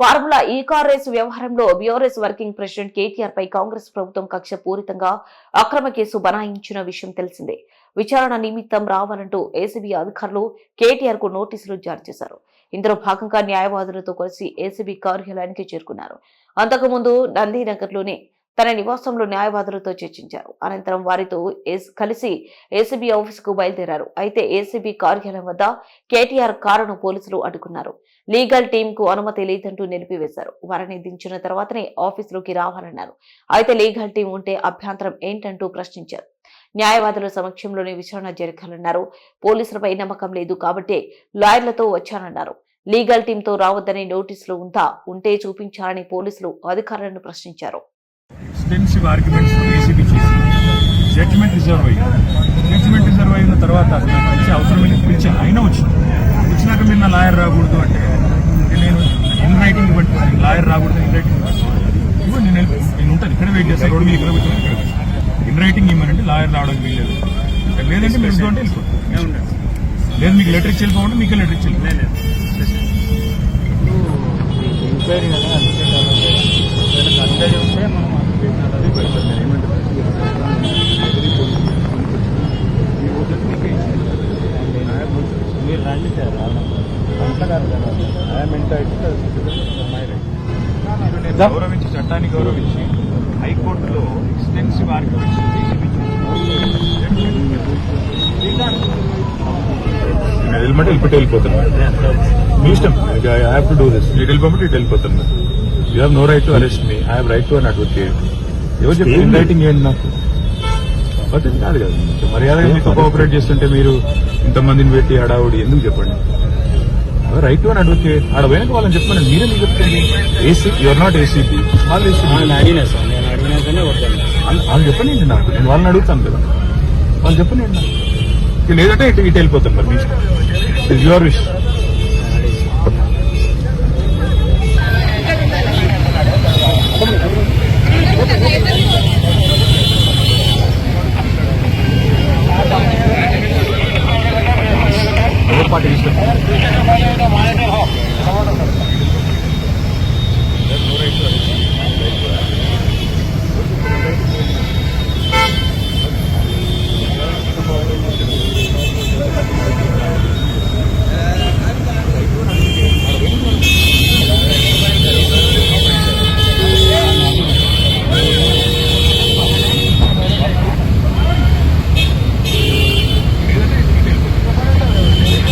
Formula ఈ car race వ్యవహారంలో BRS working president KTR పై కాంగ్రెస్ ప్రభుత్వం కక్ష పూరితంగా అక్రమ కేసు బనాయించిన విషయం తెలిసిందే. విచారణ నిమిత్తం రావాలంటూ ఏసీబీ అధికారులు కేటీఆర్ కు నోటీసులు జారీ చేశారు. ఇందులో భాగంగా న్యాయవాదులతో కలిసి ఏసీబీ కార్యాలయానికి చేరుకున్నారు. అంతకుముందు నందినగర్లోని తన నివాసంలో న్యాయవాదులతో చర్చించారు. అనంతరం వారితో కలిసి ఏసీబీ ఆఫీసుకు బయలుదేరారు. అయితే ఏసీబీ కార్యాలయం వద్ద కేటీఆర్ కారును పోలీసులు అడ్డుకున్నారు. లీగల్ టీం కు అనుమతి లేదంటూ నిలిపివేశారు. వారిని దించిన తర్వాతనే ఆఫీసులోకి రావాలన్నారు. అయితే లీగల్ టీం ఉంటే అభ్యంతరం ఏంటంటూ ప్రశ్నించారు. న్యాయవాదుల సమక్షంలోనే విచారణ జరగాలన్నారు. పోలీసులపై నమ్మకం లేదు కాబట్టి లాయర్లతో వచ్చానన్నారు. లీగల్ టీంతో రావద్దని నోటీసులు ఉంటే చూపించాలని పోలీసులు అధికారులను ప్రశ్నించారు. ఎక్స్టెన్సివ్ ఆర్గ్యుమెంట్స్ ఏసీబీ చేసి జడ్జిమెంట్ రిజర్వ్ అయిన తర్వాత అవసరం పిలిచి అయినా వచ్చినాక మీరు నా లాయర్ రాకూడదు అంటే నేను ఇన్ రైటింగ్ ఇవ్వండి, లాయర్ రాకూడదు ఇన్ రైటింగ్ ఇవ్వండి, నేను ఉంటాను ఇక్కడ వెయిట్ చేస్తాను. రోడ్డు మీద ఇక్కడ కూర్చొని ఇన్ రైటింగ్ ఇవ్వమంటే లాయర్ రావడానికి వీల్లేదు. లేదంటే మీరు ఉంటే వెళ్ళిపోతాం. లేదు మీకు లెటర్ ఇచ్చి వెళ్ళిపోమంటే మీకే లెటర్ ఇచ్చి వెళ్ళిపోలేదు. ఎంక్వైరీ కదా, అందుకే ఉంటే మనం మీరు రండి సార్, అంతా కాదు కదా. నేను గౌరవించి చట్టాన్ని గౌరవించి హైకోర్టులో ఎక్స్టెన్సివ్ ఆర్గ్యుమెంట్స్ వెళ్ళమంటే వెళ్ళిపోతాను. మీ ఇష్టం. I have to do this. ఇటు వెళ్ళిపోమంటే ఇటు వెళ్ళిపోతాను. You have no right to arrest me. I have right to an advocate. ఎవరు చెప్పి ఇన్ రైటింగ్ ఏంటి నాకు పద్ధతి కాదు కదా. మర్యాదగా మీతో కోఆపరేట్ చేస్తుంటే మీరు ఇంతమందిని పెట్టి హడావుడి ఎందుకు చెప్పండి. Right to an advocate. ఆడ పోయినాక వాళ్ళని చెప్పండి. మీరే మీకు చెప్తుంది AC you're not ACB, small ACB. అడిగినా సార్, నేను అడిగినాకనే వాళ్ళు చెప్పండి నాకు. నేను వాళ్ళని అడుగుతాను కదా, వాళ్ళు చెప్పండి నాకు. లేదంటే ఇటు వెళ్ళిపోతాను. మరి మీ ఇష్టం. It's your wish. Okay.